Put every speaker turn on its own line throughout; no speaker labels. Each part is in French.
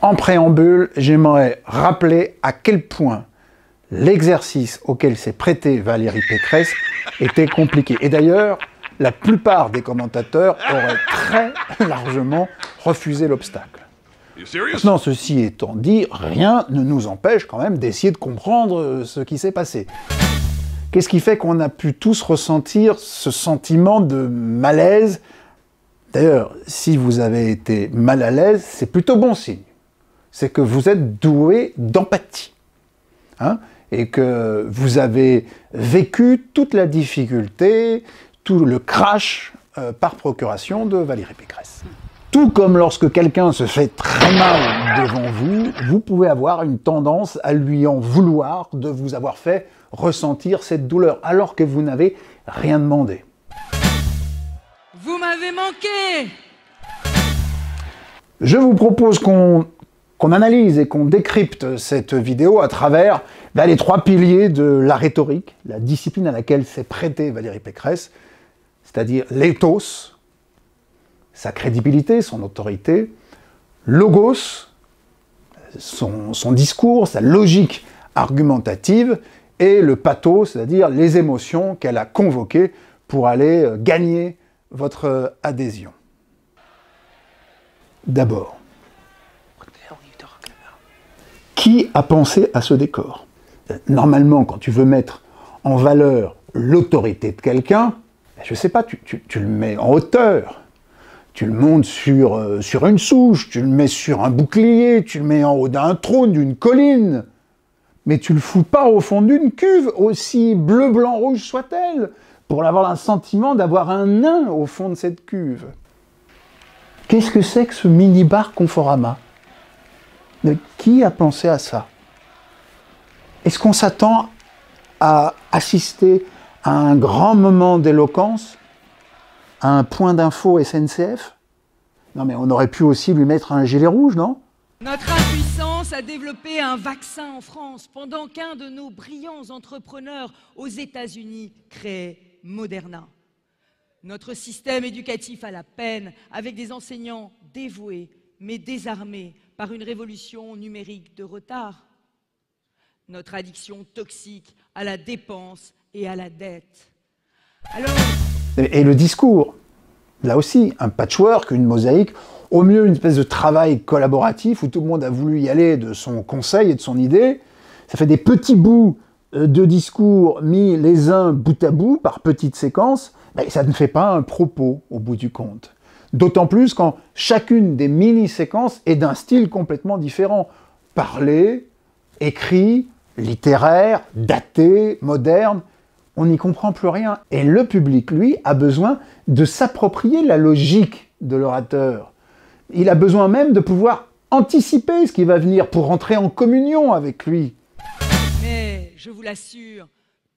En préambule, j'aimerais rappeler à quel point l'exercice auquel s'est prêtée Valérie Pécresse était compliqué. Et d'ailleurs, la plupart des commentateurs auraient très largement refusé l'obstacle. Maintenant, ceci étant dit, rien ne nous empêche quand même d'essayer de comprendre ce qui s'est passé. Qu'est-ce qui fait qu'on a pu tous ressentir ce sentiment de malaise? D'ailleurs, si vous avez été mal à l'aise, c'est plutôt bon signe. C'est que vous êtes doué d'empathie. Hein, et que vous avez vécu toute la difficulté, tout le crash par procuration de Valérie Pécresse. Tout comme lorsque quelqu'un se fait très mal devant vous, vous pouvez avoir une tendance à lui en vouloir de vous avoir fait ressentir cette douleur, alors que vous n'avez rien demandé.
Vous m'avez manqué!
Je vous propose qu'on analyse et qu'on décrypte cette vidéo à travers les trois piliers de la rhétorique, la discipline à laquelle s'est prêtée Valérie Pécresse, c'est-à-dire l'éthos, sa crédibilité, son autorité, logos, son discours, sa logique argumentative, et le pathos, c'est-à-dire les émotions qu'elle a convoquées pour aller gagner votre adhésion. D'abord, qui a pensé à ce décor? Normalement, quand tu veux mettre en valeur l'autorité de quelqu'un, je ne sais pas, tu le mets en hauteur, tu le montes sur une souche, tu le mets sur un bouclier, tu le mets en haut d'un trône, d'une colline, mais tu le fous pas au fond d'une cuve, aussi bleu, blanc, rouge soit-elle, pour avoir un sentiment d'avoir un nain au fond de cette cuve. Qu'est-ce que c'est que ce mini-bar Conforama? Mais qui a pensé à ça? Est-ce qu'on s'attend à assister à un grand moment d'éloquence, à un point d'info SNCF? Non mais on aurait pu aussi lui mettre un gilet rouge, non?
Notre impuissance a développé un vaccin en France pendant qu'un de nos brillants entrepreneurs aux États-Unis créait Moderna. Notre système éducatif à la peine, avec des enseignants dévoués mais désarmés par une révolution numérique de retard. Notre addiction toxique à la dépense et à la dette. Alors...
Et le discours, là aussi, un patchwork, une mosaïque, au mieux une espèce de travail collaboratif où tout le monde a voulu y aller de son conseil et de son idée. Ça fait des petits bouts de discours mis les uns bout à bout par petites séquences, mais ça ne fait pas un propos au bout du compte. D'autant plus quand chacune des mini-séquences est d'un style complètement différent. Parlé, écrit, littéraire, daté, moderne, on n'y comprend plus rien. Et le public, lui, a besoin de s'approprier la logique de l'orateur. Il a besoin même de pouvoir anticiper ce qui va venir pour entrer en communion avec lui.
Mais, je vous l'assure,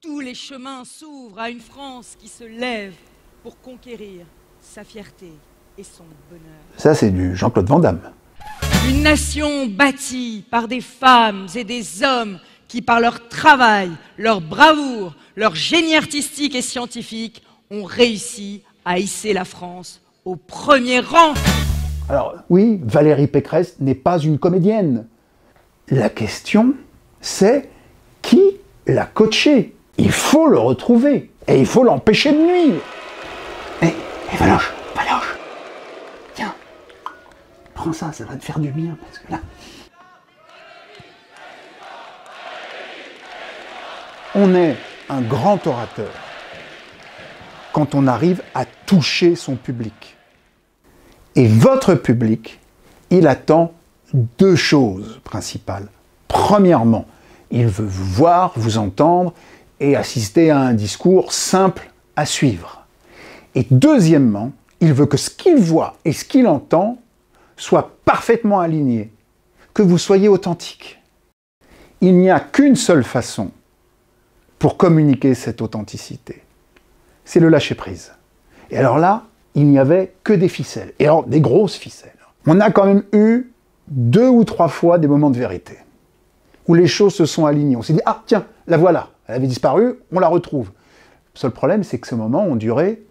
tous les chemins s'ouvrent à une France qui se lève pour conquérir sa fierté et son bonheur.
Ça, c'est du Jean-Claude Van Damme.
Une nation bâtie par des femmes et des hommes qui, par leur travail, leur bravoure, leur génie artistique et scientifique, ont réussi à hisser la France au premier rang.
Alors oui, Valérie Pécresse n'est pas une comédienne. La question, c'est qui l'a coachée? Il faut le retrouver et il faut l'empêcher de nuire. Et Valoche, tiens, prends ça, ça va te faire du bien parce que là... On est un grand orateur quand on arrive à toucher son public. Et votre public, il attend deux choses principales. Premièrement, il veut vous voir, vous entendre et assister à un discours simple à suivre. Et deuxièmement, il veut que ce qu'il voit et ce qu'il entend soient parfaitement alignés, que vous soyez authentique. Il n'y a qu'une seule façon pour communiquer cette authenticité. C'est le lâcher-prise. Et alors là, il n'y avait que des ficelles. Et alors, des grosses ficelles. On a quand même eu 2 ou 3 fois des moments de vérité, où les choses se sont alignées. On s'est dit, ah tiens, la voilà, elle avait disparu, on la retrouve. Le seul problème, c'est que ces moments ont duré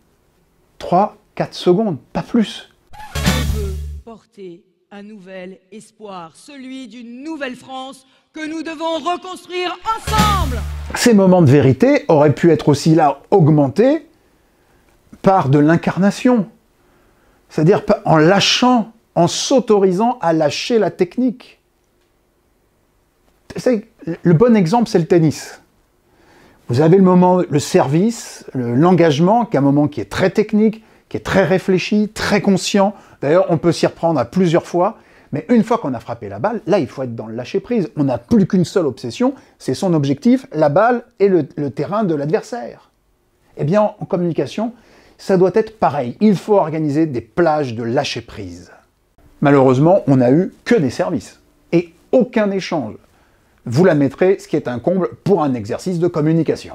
3-4 secondes, pas plus.
Je veux porter un nouvel espoir, celui d'une nouvelle France que nous devons reconstruire ensemble.
Ces moments de vérité auraient pu être aussi là augmentés par de l'incarnation, c'est-à-dire en lâchant, en s'autorisant à lâcher la technique. Le bon exemple, c'est le tennis. Vous avez le moment, le service, l'engagement, qui est un moment qui est très technique, qui est très réfléchi, très conscient. D'ailleurs, on peut s'y reprendre à plusieurs fois. Mais une fois qu'on a frappé la balle, là, il faut être dans le lâcher-prise. On n'a plus qu'une seule obsession, c'est son objectif, la balle et le terrain de l'adversaire. Eh bien, en communication, ça doit être pareil. Il faut organiser des plages de lâcher-prise. Malheureusement, on n'a eu que des services et aucun échange. Vous la mettrez, ce qui est un comble pour un exercice de communication.